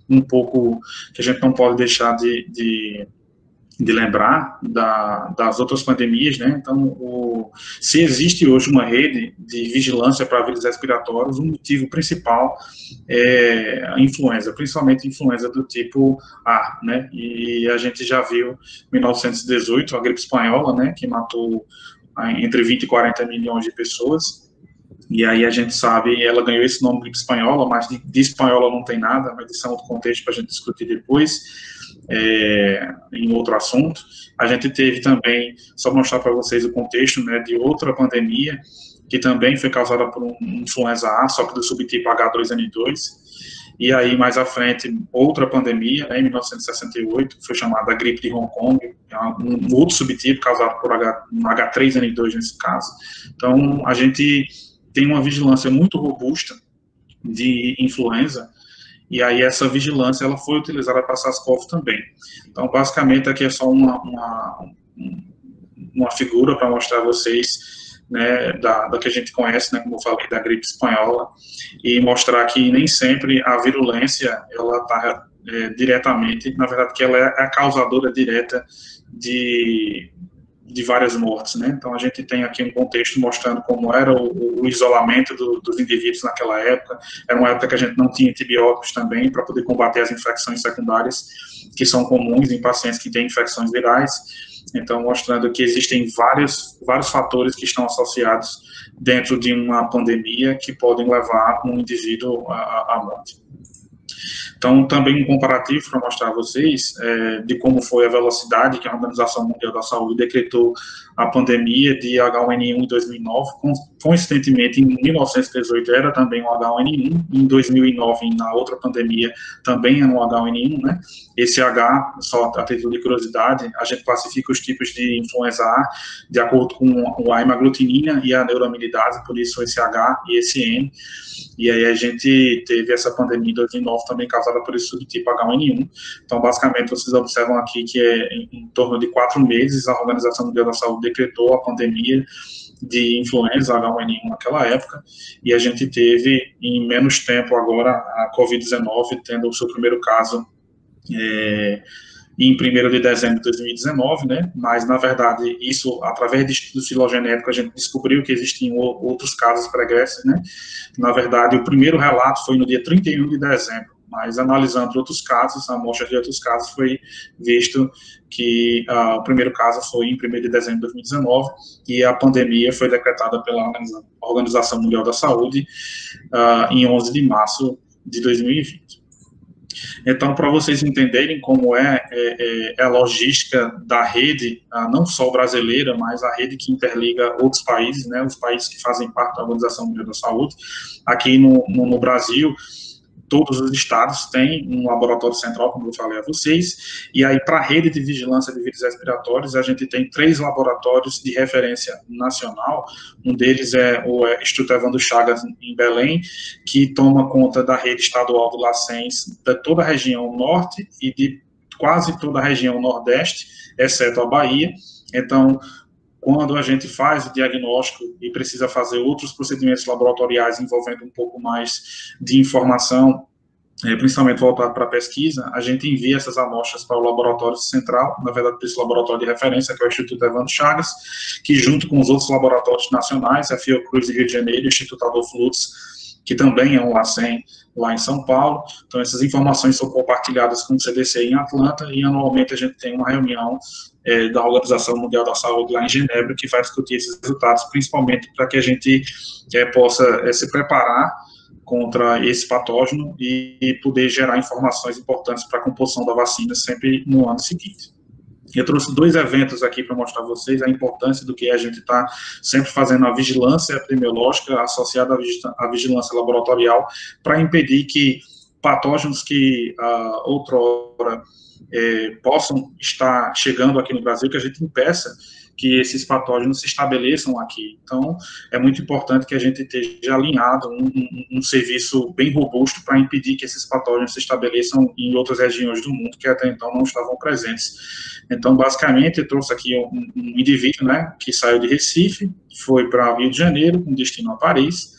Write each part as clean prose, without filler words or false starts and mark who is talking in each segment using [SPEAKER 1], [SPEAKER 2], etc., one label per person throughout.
[SPEAKER 1] um pouco, que a gente não pode deixar de lembrar das outras pandemias, né? Então, se existe hoje uma rede de vigilância para vírus respiratórios, o motivo principal é a influenza, principalmente influenza do tipo A, né? E a gente já viu em 1918 a gripe espanhola, né? Que matou entre 20 e 40 milhões de pessoas. E aí a gente sabe, ela ganhou esse nome gripe espanhola, mas de espanhola não tem nada, mas isso é outro contexto para a gente discutir depois, em outro assunto. A gente teve também, só mostrar para vocês o contexto, né, de outra pandemia, que também foi causada por um influenza A, só que do subtipo H2N2, e aí mais à frente, outra pandemia, né, em 1968, foi chamada gripe de Hong Kong, um outro subtipo causado por H3N2 nesse caso. Então, a gente tem uma vigilância muito robusta de influenza, e aí essa vigilância ela foi utilizada para SARS-CoV também. Então, basicamente, aqui é só uma figura para mostrar a vocês, né, da que a gente conhece, né, como eu falei, da gripe espanhola, e mostrar que nem sempre a virulência, ela está diretamente, na verdade, que ela é a causadora direta de várias mortes, né? Então a gente tem aqui um contexto mostrando como era o isolamento dos indivíduos naquela época. Era uma época que a gente não tinha antibióticos também para poder combater as infecções secundárias que são comuns em pacientes que têm infecções virais. Então mostrando que existem vários fatores que estão associados dentro de uma pandemia que podem levar um indivíduo à morte. Então, também um comparativo para mostrar a vocês de como foi a velocidade que a Organização Mundial da Saúde decretou a pandemia de H1N1 em 2009. Coincidentemente, em 1918 era também o H1N1, em 2009, na outra pandemia, também era o H1N1, né? Esse H, só a título de curiosidade, a gente classifica os tipos de influenza A de acordo com a hemaglutinina e a neuroamilidase, por isso esse H e esse N. E aí a gente teve essa pandemia em 2009 também causada por esse subtipo H1N1. Então, basicamente, vocês observam aqui que em torno de 4 meses a Organização Mundial da Saúde decretou a pandemia de influenza H1N1 naquela época, e a gente teve em menos tempo agora a Covid-19 tendo o seu primeiro caso em 1º de dezembro de 2019, né, mas, na verdade, isso, através de estudos filogenéticos, a gente descobriu que existiam outros casos pregressos, né, na verdade, o primeiro relato foi no dia 31 de dezembro, mas, analisando outros casos, amostras de outros casos, foi visto que o primeiro caso foi em 1º de dezembro de 2019, e a pandemia foi decretada pela Organização Mundial da Saúde em 11 de março de 2020. Então, para vocês entenderem como é a logística da rede, não só brasileira, mas a rede que interliga outros países, né, os países que fazem parte da Organização Mundial da Saúde, aqui no Brasil, todos os estados têm um laboratório central, como eu falei a vocês, e aí para a rede de vigilância de vírus respiratórios, a gente tem 3 laboratórios de referência nacional, um deles é o Instituto Evandro Chagas, em Belém, que toma conta da rede estadual do LACENS, de toda a região norte e de quase toda a região nordeste, exceto a Bahia. Então, quando a gente faz o diagnóstico e precisa fazer outros procedimentos laboratoriais envolvendo um pouco mais de informação, principalmente voltado para a pesquisa, a gente envia essas amostras para o laboratório central, na verdade, para esse laboratório de referência, que é o Instituto Evandro Chagas, que junto com os outros laboratórios nacionais, a Fiocruz de Rio de Janeiro e o Instituto Adolfo Lutz, que também é um LACEN lá em São Paulo. Então, essas informações são compartilhadas com o CDC em Atlanta, e anualmente a gente tem uma reunião da Organização Mundial da Saúde lá em Genebra, que vai discutir esses resultados, principalmente para que a gente possa se preparar contra esse patógeno e poder gerar informações importantes para a composição da vacina sempre no ano seguinte. Eu trouxe 2 eventos aqui para mostrar a vocês a importância do que a gente está sempre fazendo a vigilância epidemiológica associada à vigilância laboratorial para impedir que patógenos que outrora possam estar chegando aqui no Brasil, que a gente impeça que esses patógenos se estabeleçam aqui. Então, é muito importante que a gente esteja alinhado, um serviço bem robusto para impedir que esses patógenos se estabeleçam em outras regiões do mundo que até então não estavam presentes. Então, basicamente, eu trouxe aqui um indivíduo, né, que saiu de Recife, foi para Rio de Janeiro, com destino a Paris,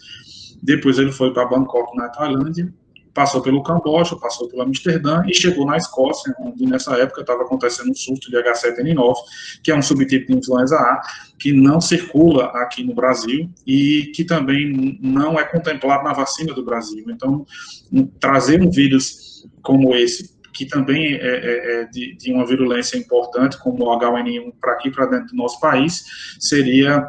[SPEAKER 1] depois ele foi para Bangkok, na Tailândia, passou pelo Camboja, passou pelo Amsterdã e chegou na Escócia, onde nessa época estava acontecendo um surto de H7N9, que é um subtipo de influenza A, que não circula aqui no Brasil e que também não é contemplado na vacina do Brasil. Então, trazer um vírus como esse, que também é de uma virulência importante, como o H1N1, para aqui, para dentro do nosso país, seria,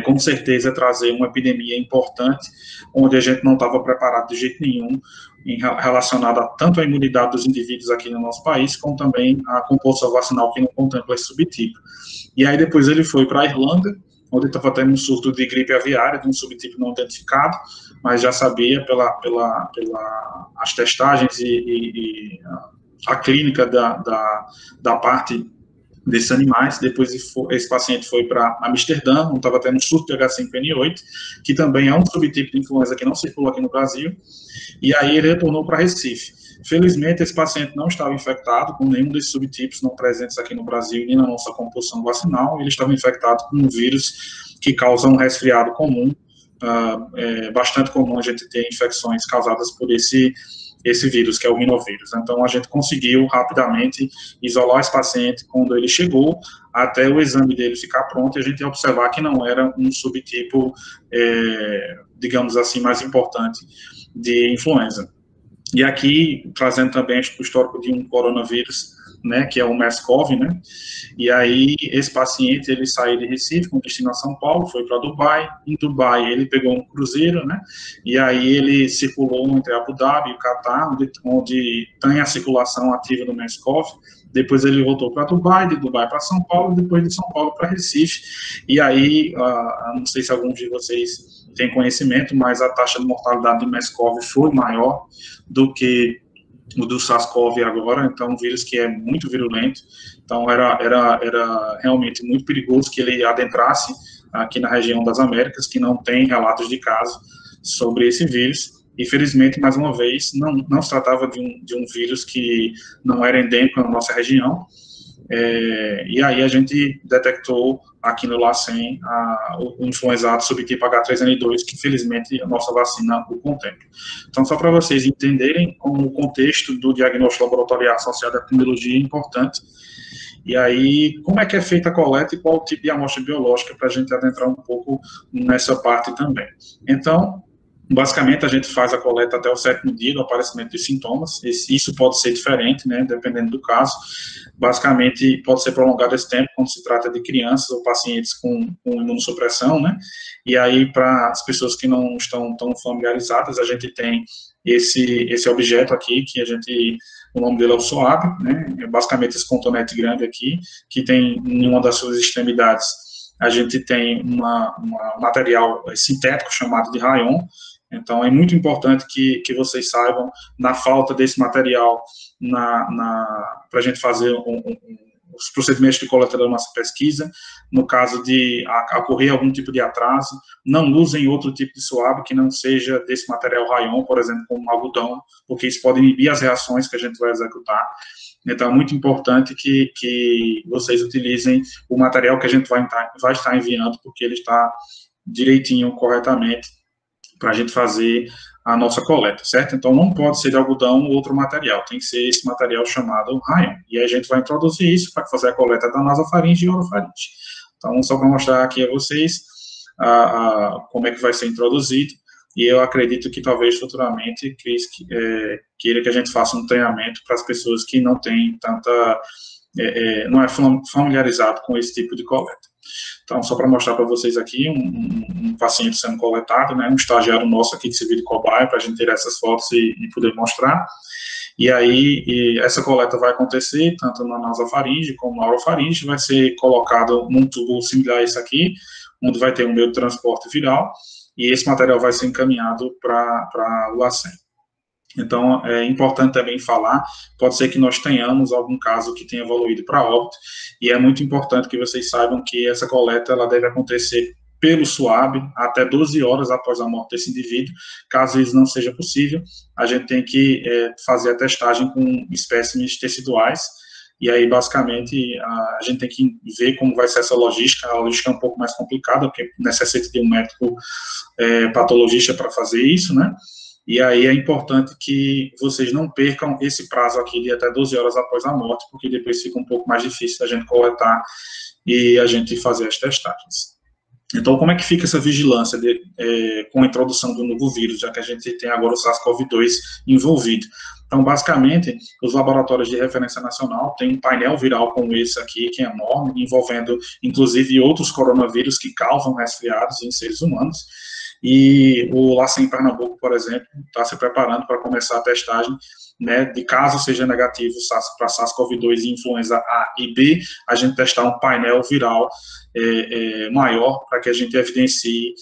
[SPEAKER 1] com certeza, trazer uma epidemia importante, onde a gente não estava preparado de jeito nenhum, relacionada tanto à imunidade dos indivíduos aqui no nosso país, como também à composição vacinal que não contempla esse subtipo. E aí depois ele foi para a Irlanda, onde estava tendo um surto de gripe aviária, de um subtipo não identificado, mas já sabia as testagens e a clínica da parte desses animais. Depois esse paciente foi para Amsterdã, onde estava tendo um surto de H5N8, que também é um subtipo de influenza que não circula aqui no Brasil, e aí ele retornou para Recife. Felizmente, esse paciente não estava infectado com nenhum desses subtipos não presentes aqui no Brasil, nem na nossa composição vacinal. Ele estava infectado com um vírus que causa um resfriado comum, bastante comum a gente ter infecções causadas por esse vírus, que é o rinovírus. Então, a gente conseguiu rapidamente isolar esse paciente quando ele chegou, até o exame dele ficar pronto, e a gente ia observar que não era um subtipo, digamos assim, mais importante de influenza. E aqui, trazendo também o histórico de um coronavírus, né, que é o MERS-CoV, né, e aí esse paciente, ele saiu de Recife com destino a São Paulo, foi para Dubai. Em Dubai ele pegou um cruzeiro, né, e aí ele circulou entre Abu Dhabi e o Catar, onde tem a circulação ativa do MERS-CoV. Depois ele voltou para Dubai, de Dubai para São Paulo, depois de São Paulo para Recife. E aí, não sei se alguns de vocês têm conhecimento, mas a taxa de mortalidade do MERS-CoV foi maior do que o do SARS-CoV agora. Então, um vírus que é muito virulento. Então, era realmente muito perigoso que ele adentrasse aqui na região das Américas, que não tem relatos de casos sobre esse vírus. E, felizmente, mais uma vez, não se tratava de um vírus que não era endêmico na nossa região. E aí a gente detectou aqui no LACEN o influenza subtipo H3N2, que felizmente a nossa vacina o contempla. Então, só para vocês entenderem como o contexto do diagnóstico laboratorial associado à epidemiologia é importante. E aí, como é que é feita a coleta e qual o tipo de amostra biológica, para a gente adentrar um pouco nessa parte também. Então, basicamente, a gente faz a coleta até o 7º dia do aparecimento de sintomas. Isso pode ser diferente, né, dependendo do caso. Basicamente, pode ser prolongado esse tempo quando se trata de crianças ou pacientes com imunossupressão, né? E aí, para as pessoas que não estão tão familiarizadas, a gente tem esse objeto aqui, que o nome dele é o SOAB, né? É basicamente esse cotonete grande aqui, que tem em uma das suas extremidades, a gente tem um material sintético chamado de rayon. Então, é muito importante que vocês saibam, na falta desse material, para a gente fazer os procedimentos de coleta da nossa pesquisa, no caso de ocorrer algum tipo de atraso, não usem outro tipo de suave que não seja desse material rayon, por exemplo, como algodão, porque isso pode inibir as reações que a gente vai executar. Então, é muito importante que vocês utilizem o material que a gente vai estar enviando, porque ele está direitinho, corretamente, para a gente fazer a nossa coleta, certo? Então, não pode ser de algodão ou outro material, tem que ser esse material chamado rayon. E aí a gente vai introduzir isso para fazer a coleta da nasofaringe e orofaringe. Então, só para mostrar aqui a vocês como é que vai ser introduzido, e eu acredito que talvez futuramente Cris queira que a gente faça um treinamento para as pessoas que não têm não é familiarizado com esse tipo de coleta. Então, só para mostrar para vocês aqui, um paciente sendo coletado, né, um estagiário nosso aqui que serviu de cobaia, para a gente ter essas fotos e poder mostrar. E aí, essa coleta vai acontecer tanto na nasofaringe como na orofaringe, vai ser colocado num tubo similar a esse aqui, onde vai ter um meio de transporte viral, e esse material vai ser encaminhado para o LACEN. Então, é importante também falar, pode ser que nós tenhamos algum caso que tenha evoluído para óbito, e é muito importante que vocês saibam que essa coleta ela deve acontecer pelo SUAB até 12 horas após a morte desse indivíduo. Caso isso não seja possível, a gente tem que fazer a testagem com espécimes teciduais, e aí, basicamente, a gente tem que ver como vai ser essa logística. A logística é um pouco mais complicada, porque necessita de um médico patologista para fazer isso, né? E aí é importante que vocês não percam esse prazo aqui de até 12 horas após a morte, porque depois fica um pouco mais difícil da gente coletar e a gente fazer as testagens. Então, como é que fica essa vigilância com a introdução do novo vírus, já que a gente tem agora o SARS-CoV-2 envolvido? Então, basicamente, os laboratórios de referência nacional têm um painel viral como esse aqui, que é enorme, envolvendo, inclusive, outros coronavírus que causam resfriados em seres humanos. E o LACEN em Pernambuco, por exemplo, está se preparando para começar a testagem, né, de caso seja negativo para SARS-CoV-2 e influenza A e B, a gente testar um painel viral maior para que a gente evidencie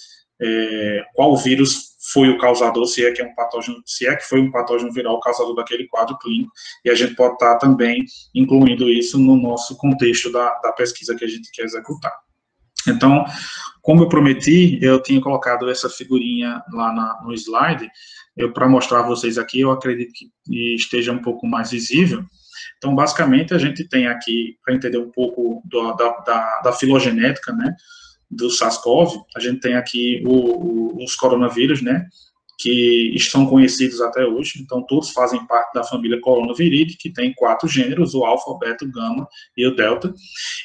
[SPEAKER 1] qual vírus foi o causador, se é que é um patógeno, se é que foi um patógeno viral causador daquele quadro clínico, e a gente pode estar também incluindo isso no nosso contexto da pesquisa que a gente quer executar. Então, como eu prometi, eu tinha colocado essa figurinha lá no slide, para mostrar a vocês aqui, eu acredito que esteja um pouco mais visível. Então, basicamente, a gente tem aqui, para entender um pouco da filogenética, né, do SARS-CoV, a gente tem aqui os coronavírus, né, que estão conhecidos até hoje, então todos fazem parte da família Coronaviridae, que tem 4 gêneros, o alfa, o beta, o gama e o delta,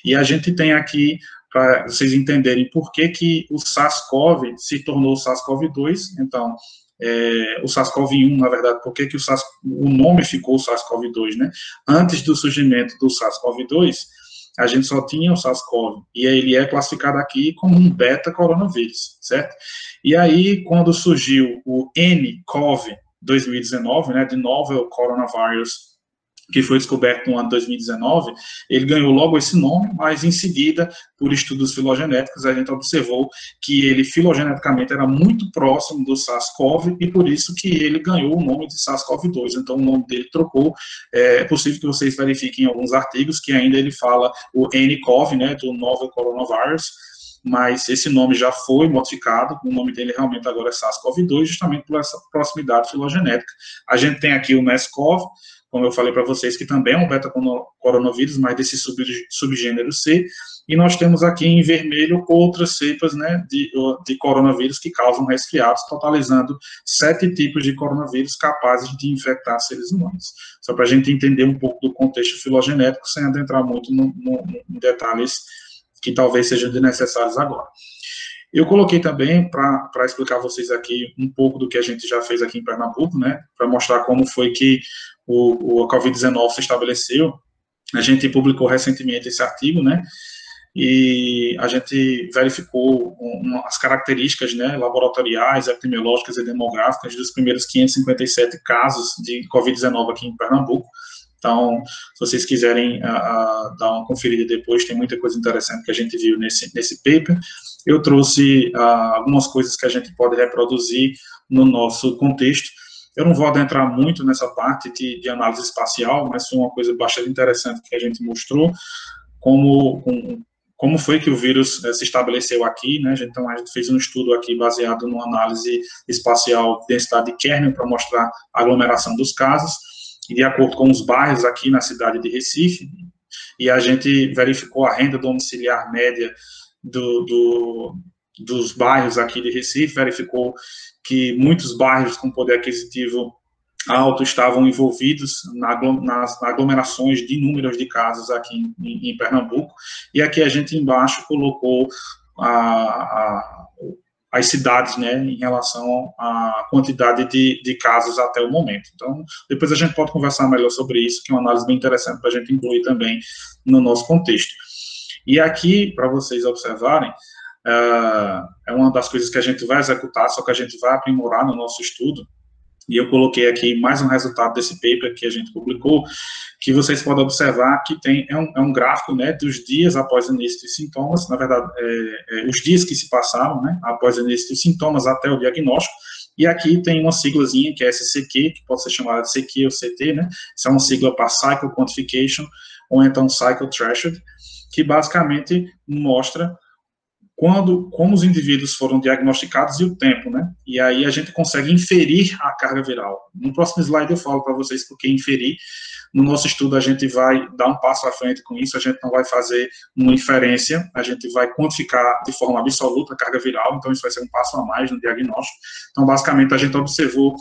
[SPEAKER 1] e a gente tem aqui, para vocês entenderem por que o SARS-CoV se tornou SARS-CoV-2, então, o SARS-CoV-1, na verdade, por que o nome ficou SARS-CoV-2, né? Antes do surgimento do SARS-CoV-2, a gente só tinha o SARS-CoV, e ele é classificado aqui como um beta-coronavírus, certo? E aí, quando surgiu o nCoV 2019, né, de Novel Coronavirus, que foi descoberto no ano 2019, ele ganhou logo esse nome, mas em seguida, por estudos filogenéticos, a gente observou que ele filogeneticamente era muito próximo do SARS-CoV e por isso que ele ganhou o nome de SARS-CoV-2. Então, o nome dele trocou. É possível que vocês verifiquem em alguns artigos que ainda ele fala o nCoV, né, do Novel Coronavirus, mas esse nome já foi modificado, o nome dele realmente agora é SARS-CoV-2, justamente por essa proximidade filogenética. A gente tem aqui o MERS-CoV, como eu falei para vocês, que também é um beta-coronavírus, mas desse subgênero C, e nós temos aqui em vermelho outras cepas, né, de coronavírus que causam resfriados, totalizando 7 tipos de coronavírus capazes de infectar seres humanos. Só para a gente entender um pouco do contexto filogenético, sem adentrar muito em detalhes que talvez sejam desnecessários agora. Eu coloquei também, para explicar a vocês aqui um pouco do que a gente já fez aqui em Pernambuco, né, para mostrar como foi que a Covid-19 se estabeleceu. A gente publicou recentemente esse artigo, né, e a gente verificou as características, né, laboratoriais, epidemiológicas e demográficas dos primeiros 557 casos de Covid-19 aqui em Pernambuco. Então, se vocês quiserem dar uma conferida depois, tem muita coisa interessante que a gente viu nesse paper. Eu trouxe algumas coisas que a gente pode reproduzir no nosso contexto. Eu não vou adentrar muito nessa parte de análise espacial, mas foi uma coisa bastante interessante que a gente mostrou, como foi que o vírus se estabeleceu aqui, né? Então, a gente fez um estudo aqui baseado numa análise espacial de densidade de kernel para mostrar a aglomeração dos casos, e de acordo com os bairros aqui na cidade de Recife, e a gente verificou a renda domiciliar média dos bairros aqui de Recife, verificou que muitos bairros com poder aquisitivo alto estavam envolvidos nas aglomerações de números de casos aqui em Pernambuco, e aqui a gente embaixo colocou as cidades, né, em relação à quantidade de casos até o momento. Então, depois a gente pode conversar melhor sobre isso, que é uma análise bem interessante para a gente incluir também no nosso contexto. E aqui, para vocês observarem, é uma das coisas que a gente vai executar, só que a gente vai aprimorar no nosso estudo, e eu coloquei aqui mais um resultado desse paper que a gente publicou, que vocês podem observar que é um gráfico, né, dos dias após o início dos sintomas, na verdade, os dias que se passaram, né, após o início dos sintomas até o diagnóstico, e aqui tem uma siglazinha que é SCQ, que pode ser chamada de CQ ou CT, né, isso é uma sigla para Cycle Quantification, ou então Cycle Threshold, que basicamente mostra como os indivíduos foram diagnosticados e o tempo, né? E aí a gente consegue inferir a carga viral. No próximo slide eu falo para vocês por que inferir. No nosso estudo a gente vai dar um passo à frente com isso, a gente não vai fazer uma inferência, a gente vai quantificar de forma absoluta a carga viral, então isso vai ser um passo a mais no diagnóstico. Então, basicamente, a gente observou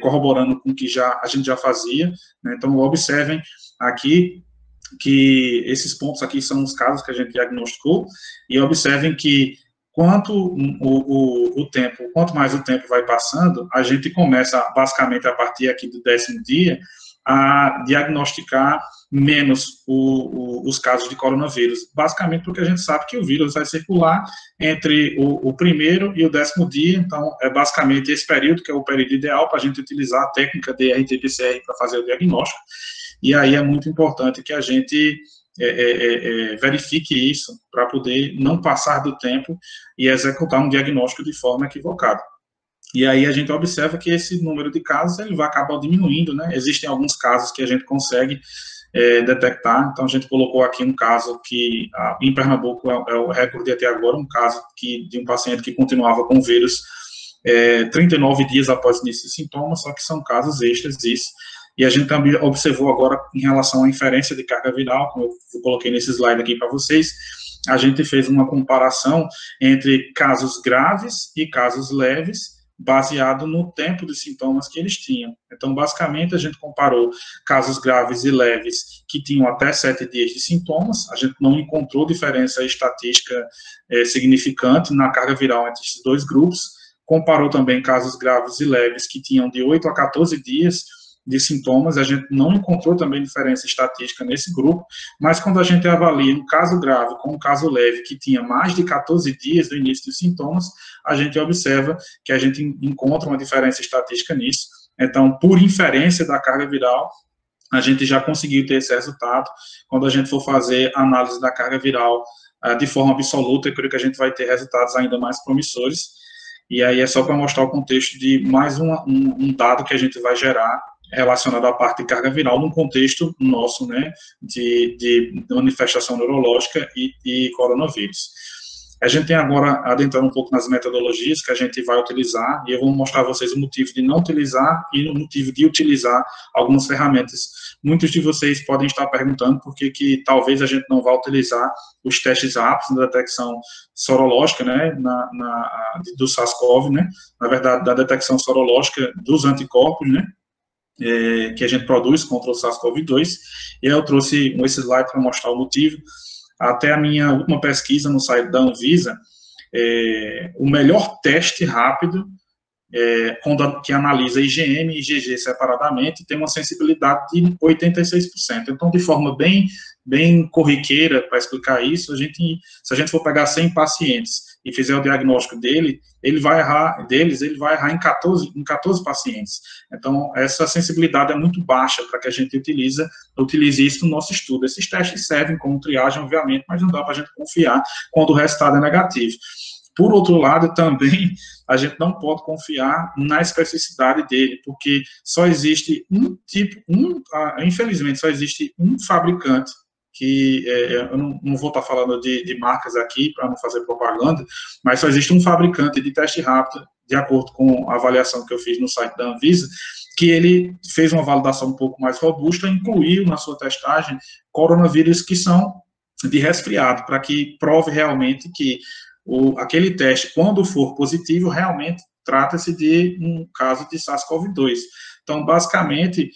[SPEAKER 1] corroborando com o que a gente já fazia, né? Então, observem aqui que esses pontos aqui são os casos que a gente diagnosticou, e observem que quanto mais o tempo vai passando, a gente começa, basicamente, a partir aqui do 10º dia, a diagnosticar menos os casos de coronavírus, basicamente porque a gente sabe que o vírus vai circular entre o primeiro e o 10º dia, então é basicamente esse período que é o período ideal para a gente utilizar a técnica de RT-PCR para fazer o diagnóstico, e aí é muito importante que a gente verifique isso para poder não passar do tempo e executar um diagnóstico de forma equivocada. E aí a gente observa que esse número de casos ele vai acabar diminuindo, né? Existem alguns casos que a gente consegue detectar, então a gente colocou aqui um caso que em Pernambuco é o recorde até agora, um caso de um paciente que continuava com o vírus 39 dias após o início de sintomas, só que são casos extras isso. E a gente também observou agora em relação à inferência de carga viral, como eu coloquei nesse slide aqui para vocês, a gente fez uma comparação entre casos graves e casos leves, baseado no tempo de sintomas que eles tinham. Então, basicamente, a gente comparou casos graves e leves que tinham até 7 dias de sintomas, a gente não encontrou diferença estatística significante na carga viral entre esses dois grupos, comparou também casos graves e leves que tinham de 8 a 14 dias de sintomas, a gente não encontrou também diferença estatística nesse grupo, mas quando a gente avalia um caso grave com um caso leve que tinha mais de 14 dias do início dos sintomas, a gente observa que a gente encontra uma diferença estatística nisso. Então, por inferência da carga viral, a gente já conseguiu ter esse resultado. Quando a gente for fazer análise da carga viral de forma absoluta, eu creio que a gente vai ter resultados ainda mais promissores. E aí é só para mostrar o contexto de mais um dado que a gente vai gerar relacionado à parte de carga viral num contexto nosso, né, de manifestação neurológica e coronavírus. A gente tem agora, adentrando um pouco nas metodologias que a gente vai utilizar, e eu vou mostrar a vocês o motivo de não utilizar e o motivo de utilizar algumas ferramentas. Muitos de vocês podem estar perguntando por que talvez a gente não vá utilizar os testes rápidos da detecção sorológica, né, do SARS-CoV, né, na verdade, da detecção sorológica dos anticorpos, né, que a gente produz contra o SARS-CoV-2, e eu trouxe esse slide para mostrar o motivo. Até a minha última pesquisa no site da Anvisa, o melhor teste rápido, que analisa IgM e IgG separadamente, tem uma sensibilidade de 86%. Então, de forma bem corriqueira, para explicar isso, se a gente for pegar 100 pacientes e fizer o diagnóstico ele vai errar em 14 pacientes. Então, essa sensibilidade é muito baixa para que a gente utilize isso no nosso estudo. Esses testes servem como triagem, obviamente, mas não dá para a gente confiar quando o resultado é negativo. Por outro lado, também, a gente não pode confiar na especificidade dele, porque só existe infelizmente, só existe um fabricante, que eu não vou estar falando de marcas aqui, para não fazer propaganda, mas só existe um fabricante de teste rápido, de acordo com a avaliação que eu fiz no site da Anvisa, que ele fez uma validação um pouco mais robusta, incluiu na sua testagem coronavírus que são de resfriado, para que prove realmente que aquele teste, quando for positivo, realmente trata-se de um caso de SARS-CoV-2. Então, basicamente,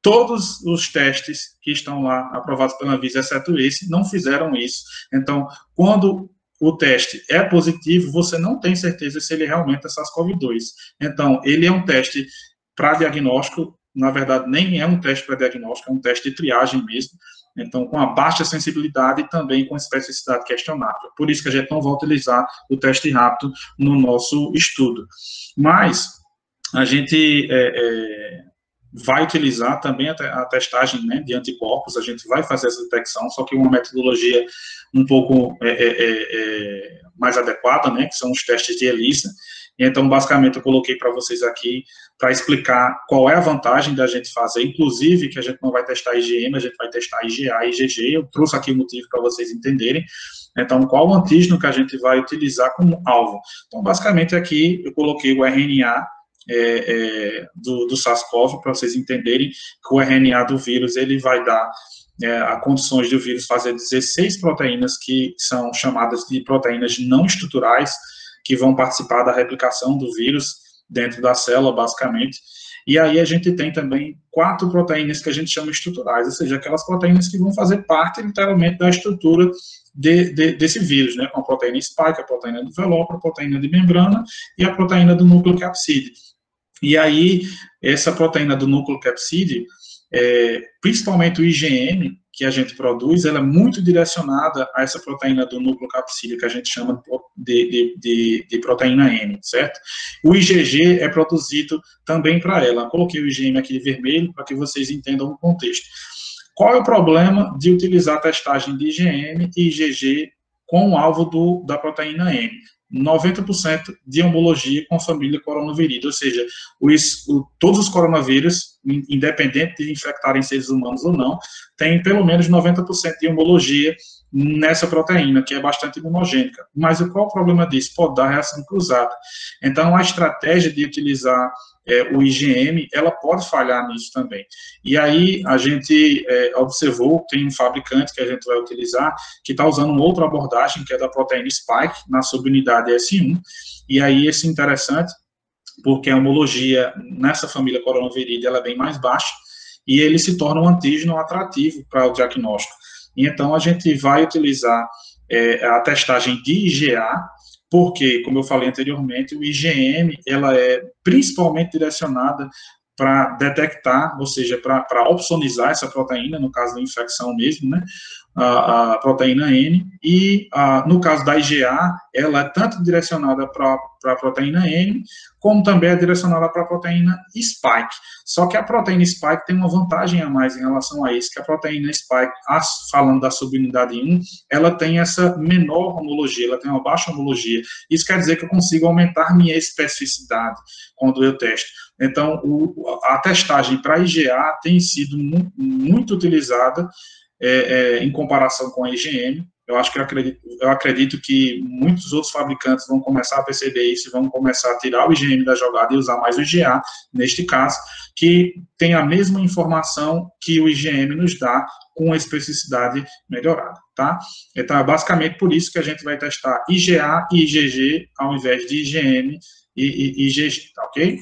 [SPEAKER 1] todos os testes que estão lá aprovados pela Anvisa, exceto esse, não fizeram isso. Então, quando o teste é positivo, você não tem certeza se ele realmente é SARS-CoV-2. Então, ele é um teste para diagnóstico, na verdade, nem é um teste para diagnóstico, é um teste de triagem mesmo. Então, com a baixa sensibilidade e também com especificidade questionável. Por isso que a gente não vai utilizar o teste rápido no nosso estudo. Mas a gente vai utilizar também a testagem, né, de anticorpos, a gente vai fazer essa detecção, só que uma metodologia um pouco mais adequada, né, que são os testes de ELISA. Então, basicamente, eu coloquei para vocês aqui para explicar qual é a vantagem da gente fazer, inclusive que a gente não vai testar IgM, a gente vai testar IgA e IgG. Eu trouxe aqui o motivo para vocês entenderem. Então, qual o antígeno que a gente vai utilizar como alvo? Então, basicamente, aqui eu coloquei o RNA do SARS-CoV, para vocês entenderem que o RNA do vírus, ele vai dar a condições do vírus fazer 16 proteínas que são chamadas de proteínas não estruturais, que vão participar da replicação do vírus, dentro da célula, basicamente. E aí a gente tem também 4 proteínas que a gente chama estruturais, ou seja, aquelas proteínas que vão fazer parte, literalmente, da estrutura desse vírus, né, com a proteína spike, a proteína do envelope, a proteína de membrana e a proteína do núcleo capsídeo. E aí, essa proteína do núcleo capsídeo, principalmente o IgM, que a gente produz, ela é muito direcionada a essa proteína do núcleo capsídeo, que a gente chama de proteína M, certo? O IgG é produzido também para ela. Eu coloquei o IgM aqui de vermelho para que vocês entendam o contexto. Qual é o problema de utilizar a testagem de IgM e IgG com o alvo da proteína M? 90% de homologia com a família coronavíride, ou seja, todos os coronavírus, independente de infectarem seres humanos ou não, têm pelo menos 90% de homologia nessa proteína, que é bastante imunogênica. Mas qual é o problema disso? Pode dar reação cruzada. Então, a estratégia de utilizar o IgM, ela pode falhar nisso também. E aí, a gente observou, tem um fabricante que a gente vai utilizar, que está usando uma outra abordagem, que é da proteína spike, na subunidade S1, e aí esse é interessante, porque a homologia nessa família coronavíride, ela é bem mais baixa, e ele se torna um antígeno atrativo para o diagnóstico. E então, a gente vai utilizar a testagem de IgA, porque, como eu falei anteriormente, o IgM, ela é principalmente direcionada para detectar, ou seja, para opsonizar essa proteína, no caso da infecção mesmo, né, a proteína N, e no caso da IgA, ela é tanto direcionada para a proteína N, como também é direcionada para a proteína spike. Só que a proteína spike tem uma vantagem a mais em relação a isso, que a proteína spike, falando da subunidade 1, ela tem essa menor homologia, ela tem uma baixa homologia. Isso quer dizer que eu consigo aumentar minha especificidade quando eu testo. Então, a testagem para IgA tem sido muito utilizada em comparação com a IgM. Eu acredito que muitos outros fabricantes vão começar a perceber isso, vão começar a tirar o IgM da jogada e usar mais o IgA, neste caso, que tem a mesma informação que o IgM nos dá, com especificidade melhorada, tá? Então, é basicamente por isso que a gente vai testar IgA e IgG, ao invés de IgM e IgG, tá ok?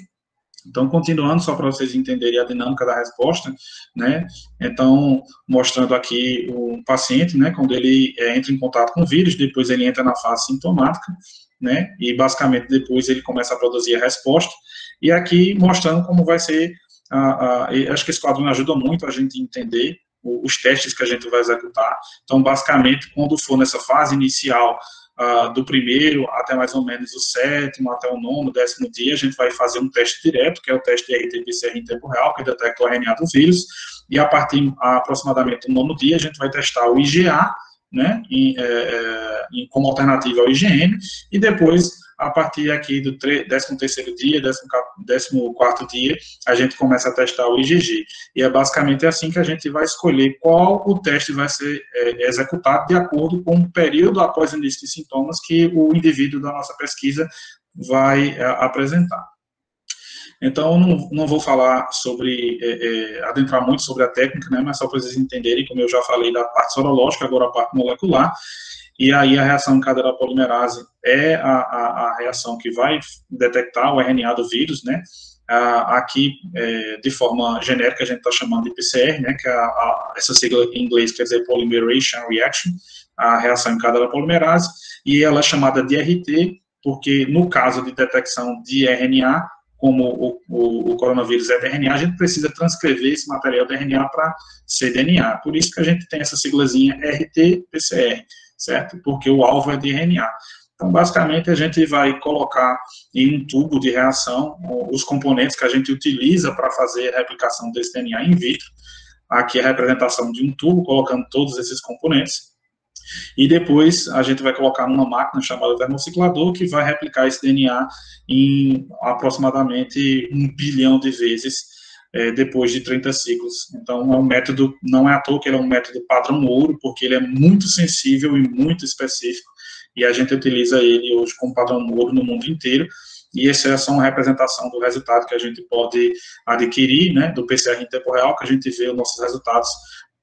[SPEAKER 1] Então, continuando, só para vocês entenderem a dinâmica da resposta, né? Então, mostrando aqui o paciente, né? Quando ele entra em contato com o vírus, depois ele entra na fase sintomática, né? E, basicamente, depois ele começa a produzir a resposta. E aqui, mostrando como vai ser, acho que esse quadro ajuda muito a gente entender os testes que a gente vai executar. Então, basicamente, quando for nessa fase inicial, do primeiro até mais ou menos o 7º, até o 9º, 10º dia, a gente vai fazer um teste direto, que é o teste de RT-PCR em tempo real, que detecta o RNA do vírus, e a partir aproximadamente do 9º dia, a gente vai testar o IgA, né, como alternativa ao IgM, e depois, a partir aqui do 13º dia, 14º dia, a gente começa a testar o IgG. E é basicamente assim que a gente vai escolher qual o teste vai ser executado de acordo com o período após o início de sintomas que o indivíduo da nossa pesquisa vai apresentar. Então, eu não vou falar adentrar muito sobre a técnica, né, mas só para vocês entenderem, como eu já falei da parte sorológica, agora a parte molecular. E aí a reação em cadeia da polimerase é a reação que vai detectar o RNA do vírus, né? Aqui, de forma genérica, a gente está chamando de PCR, né? Que essa sigla em inglês quer dizer Polymerization Reaction, a reação em cadeia da polimerase, e ela é chamada de RT, porque no caso de detecção de RNA, como o coronavírus é de RNA, a gente precisa transcrever esse material de RNA para cDNA. Por isso que a gente tem essa siglazinha RT-PCR, certo? Porque o alvo é de RNA. Então, basicamente, a gente vai colocar em um tubo de reação os componentes que a gente utiliza para fazer a replicação desse DNA in vitro. Aqui é a representação de um tubo, colocando todos esses componentes. E depois a gente vai colocar numa máquina chamada termociclador, que vai replicar esse DNA em aproximadamente 1 bilhão de vezes depois de 30 ciclos. Então, é um método, não é à toa que ele é um método padrão ouro, porque ele é muito sensível e muito específico, e a gente utiliza ele hoje como padrão ouro no mundo inteiro, e essa é só uma representação do resultado que a gente pode adquirir, né, do PCR em tempo real, que a gente vê os nossos resultados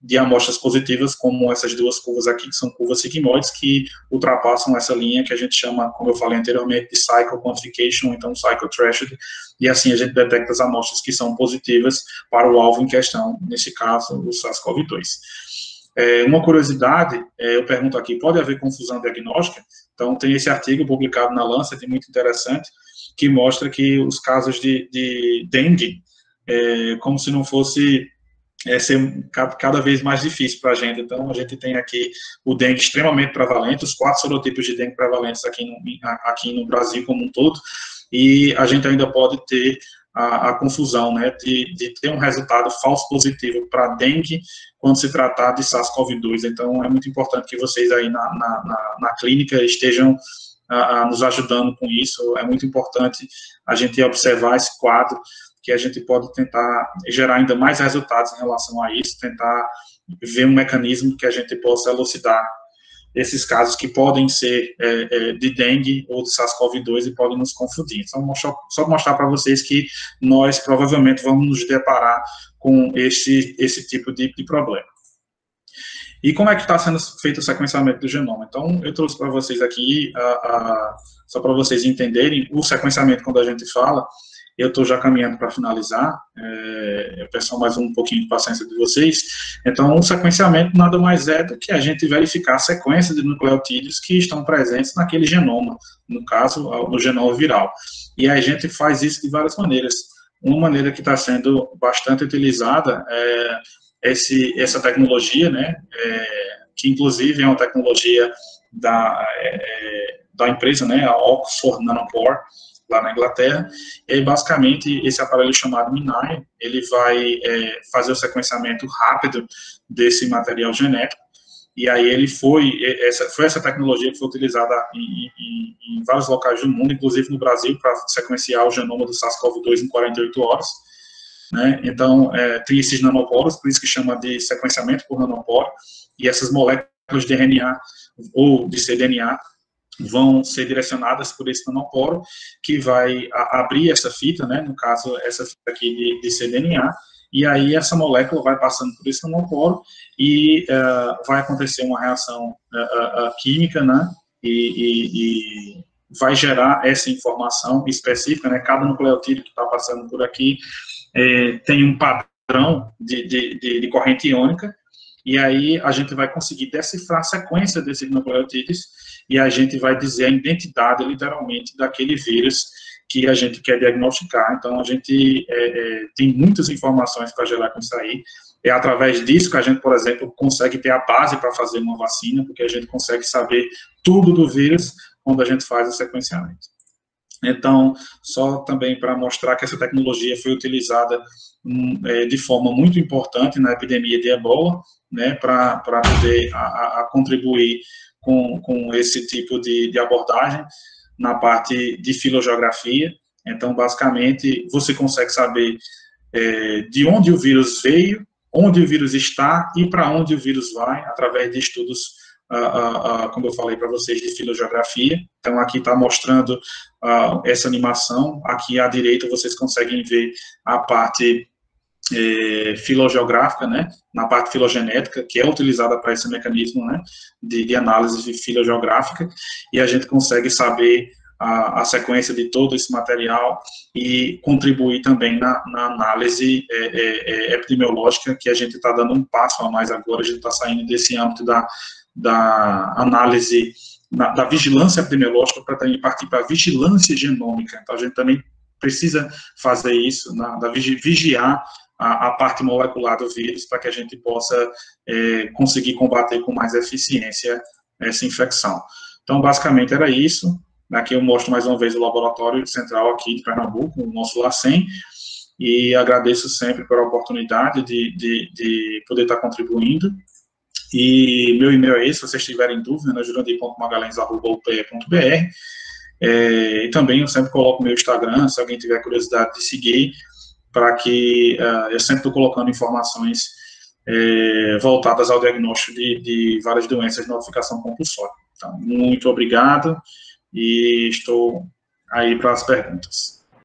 [SPEAKER 1] de amostras positivas, como essas duas curvas aqui, que são curvas sigmoides, que ultrapassam essa linha que a gente chama, como eu falei anteriormente, de cycle quantification, então cycle threshold, e assim a gente detecta as amostras que são positivas para o alvo em questão, nesse caso, o SARS-CoV-2. Uma curiosidade, eu pergunto aqui, pode haver confusão diagnóstica? Então, tem esse artigo publicado na Lancet, muito interessante, que mostra que os casos de dengue, como se não fosse ser cada vez mais difícil para a gente. Então, a gente tem aqui o dengue extremamente prevalente, os 4 serotipos de dengue prevalentes aqui no Brasil como um todo, e a gente ainda pode ter a confusão, né, de ter um resultado falso positivo para dengue quando se tratar de SARS-CoV-2. Então, é muito importante que vocês aí na clínica estejam nos ajudando com isso. É muito importante a gente observar esse quadro, que a gente pode tentar gerar ainda mais resultados em relação a isso, tentar ver um mecanismo que a gente possa elucidar esses casos que podem ser de dengue ou de SARS-CoV-2 e podem nos confundir. Então, só mostrar para vocês que nós provavelmente vamos nos deparar com esse tipo de problema. E como é que está sendo feito o sequenciamento do genoma? Então, eu trouxe para vocês aqui, só para vocês entenderem, o sequenciamento, quando a gente fala, eu estou já caminhando para finalizar, eu peço mais um pouquinho de paciência de vocês. Então, o sequenciamento nada mais é do que a gente verificar a sequência de nucleotídeos que estão presentes naquele genoma, no caso, no genoma viral. E a gente faz isso de várias maneiras. Uma maneira que está sendo bastante utilizada é essa tecnologia, né, que inclusive é uma tecnologia da empresa, né, a Oxford Nanopore, lá na Inglaterra, e basicamente esse aparelho chamado MinION, ele vai fazer o sequenciamento rápido desse material genético, e aí foi essa tecnologia que foi utilizada em vários locais do mundo, inclusive no Brasil, para sequenciar o genoma do SARS-CoV-2 em 48 horas, né? Então, tem esses nanoporos, por isso que chama de sequenciamento por nanoporo, e essas moléculas de RNA ou de cDNA vão ser direcionadas por esse nanoporo, que vai abrir essa fita, né, no caso, essa fita aqui de cDNA, e aí essa molécula vai passando por esse nanoporo e vai acontecer uma reação química, né, e vai gerar essa informação específica, né, cada nucleotídeo que está passando por aqui tem um padrão de corrente iônica, e aí a gente vai conseguir decifrar a sequência desses nucleotídeos e a gente vai dizer a identidade, literalmente, daquele vírus que a gente quer diagnosticar. Então, a gente tem muitas informações para gerar com isso aí. É através disso que a gente, por exemplo, consegue ter a base para fazer uma vacina, porque a gente consegue saber tudo do vírus quando a gente faz o sequenciamento. Então, só também para mostrar que essa tecnologia foi utilizada de forma muito importante na epidemia de Ebola, né, para poder contribuir com esse tipo de abordagem na parte de filogeografia. Então, basicamente, você consegue saber de onde o vírus veio, onde o vírus está e para onde o vírus vai, através de estudos como eu falei para vocês, de filogeografia. Então, aqui está mostrando essa animação. Aqui à direita vocês conseguem ver a parte filogeográfica, né, na parte filogenética, que é utilizada para esse mecanismo, né, de análise filogeográfica, e a gente consegue saber a sequência de todo esse material e contribuir também na análise epidemiológica, que a gente está dando um passo a mais agora. A gente está saindo desse âmbito da análise, da vigilância epidemiológica, para também partir para a vigilância genômica. Então, a gente também precisa fazer isso, vigiar a parte molecular do vírus, para que a gente possa conseguir combater com mais eficiência essa infecção. Então, basicamente, era isso. Aqui eu mostro mais uma vez o laboratório central aqui de Pernambuco, o nosso LACEN, e agradeço sempre pela oportunidade de poder estar contribuindo. E meu e-mail é esse, se vocês tiverem dúvida, né, jurandir.magalhães@upe.br. E também eu sempre coloco meu Instagram, se alguém tiver curiosidade de seguir, para que eu sempre estou colocando informações voltadas ao diagnóstico de várias doenças de notificação compulsória. Então, muito obrigado e estou aí para as perguntas.